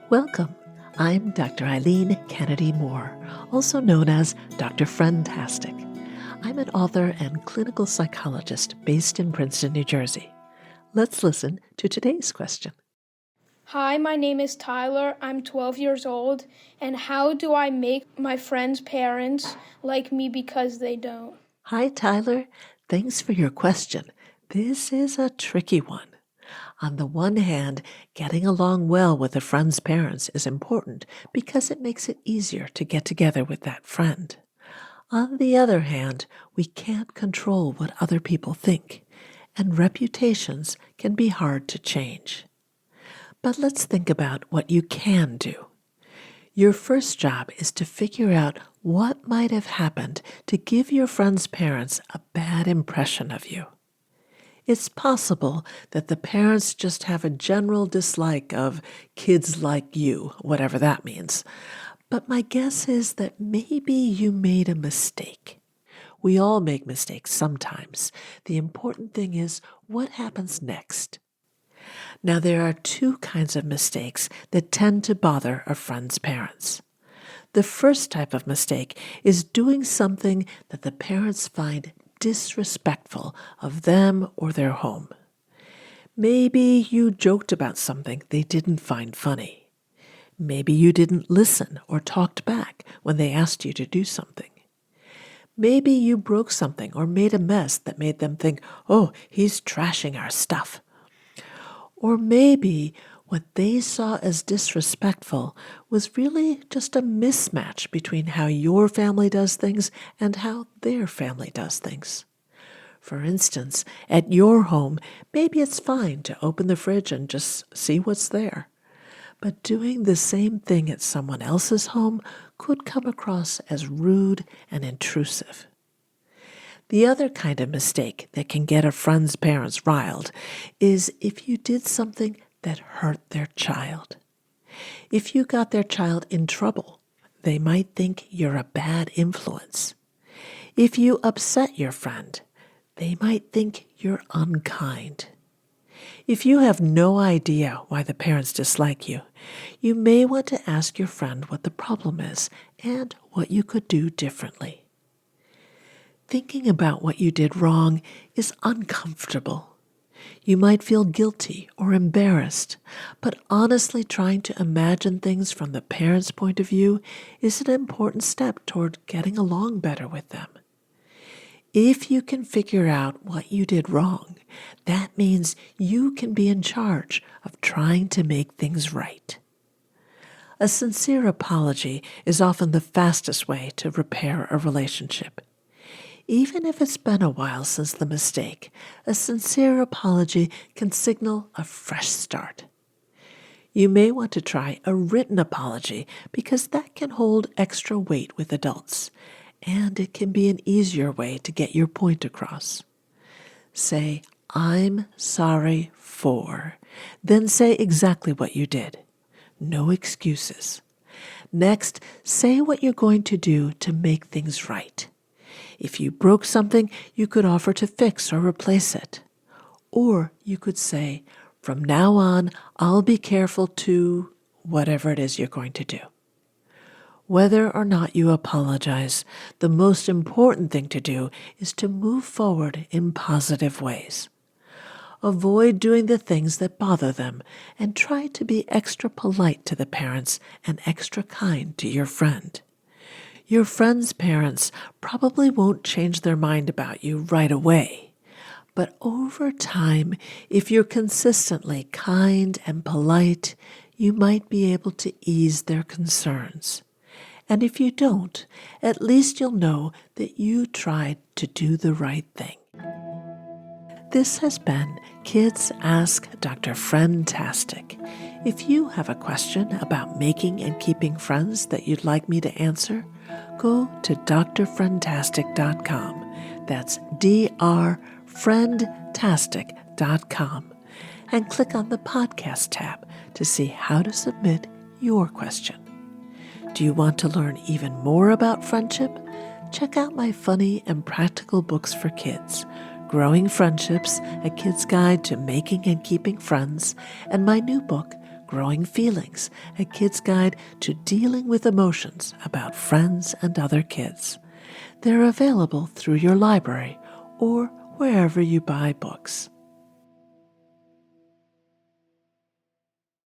Welcome. I'm Dr. Eileen Kennedy Moore, also known as Dr. Friendtastic. I'm an author and clinical psychologist based in Princeton, New Jersey. Let's listen to today's question. Hi, my name is Tyler. I'm 12 years old. And how do I make my friends' parents like me because they don't? Hi, Tyler. Thanks for your question. This is a tricky one. On the one hand, getting along well with a friend's parents is important because it makes it easier to get together with that friend. On the other hand, we can't control what other people think, and reputations can be hard to change. But let's think about what you can do. Your first job is to figure out what might have happened to give your friend's parents a bad impression of you. It's possible that the parents just have a general dislike of kids like you, whatever that means. But my guess is that maybe you made a mistake. We all make mistakes sometimes. The important thing is what happens next. Now, there are two kinds of mistakes that tend to bother a friend's parents. The first type of mistake is doing something that the parents find disrespectful of them or their home. Maybe you joked about something they didn't find funny. Maybe you didn't listen or talked back when they asked you to do something. Maybe you broke something or made a mess that made them think, oh, he's trashing our stuff. Or maybe what they saw as disrespectful was really just a mismatch between how your family does things and how their family does things. For instance, at your home, maybe it's fine to open the fridge and just see what's there. But doing the same thing at someone else's home could come across as rude and intrusive. The other kind of mistake that can get a friend's parents riled is if you did something that hurt their child. If you got their child in trouble, they might think you're a bad influence. If you upset your friend, they might think you're unkind. If you have no idea why the parents dislike you, you may want to ask your friend what the problem is and what you could do differently. Thinking about what you did wrong is uncomfortable. You might feel guilty or embarrassed, but honestly trying to imagine things from the parents' point of view is an important step toward getting along better with them. If you can figure out what you did wrong, that means you can be in charge of trying to make things right. A sincere apology is often the fastest way to repair a relationship. Even if it's been a while since the mistake, a sincere apology can signal a fresh start. You may want to try a written apology because that can hold extra weight with adults, and it can be an easier way to get your point across. Say, I'm sorry for, then say exactly what you did. No excuses. Next, say what you're going to do to make things right. If you broke something, you could offer to fix or replace it. Or you could say, from now on, I'll be careful to whatever it is you're going to do. Whether or not you apologize, the most important thing to do is to move forward in positive ways. Avoid doing the things that bother them and try to be extra polite to the parents and extra kind to your friend. Your friend's parents probably won't change their mind about you right away. But over time, if you're consistently kind and polite, you might be able to ease their concerns. And if you don't, at least you'll know that you tried to do the right thing. This has been Kids Ask Dr. Friendtastic. If you have a question about making and keeping friends that you'd like me to answer, go to drfriendtastic.com. That's drfriendtastic.com. And click on the podcast tab to see how to submit your question. Do you want to learn even more about friendship? Check out my funny and practical books for kids, Growing Friendships, A Kid's Guide to Making and Keeping Friends, and my new book, Growing Feelings, a kid's guide to dealing with emotions about friends and other kids. They're available through your library or wherever you buy books.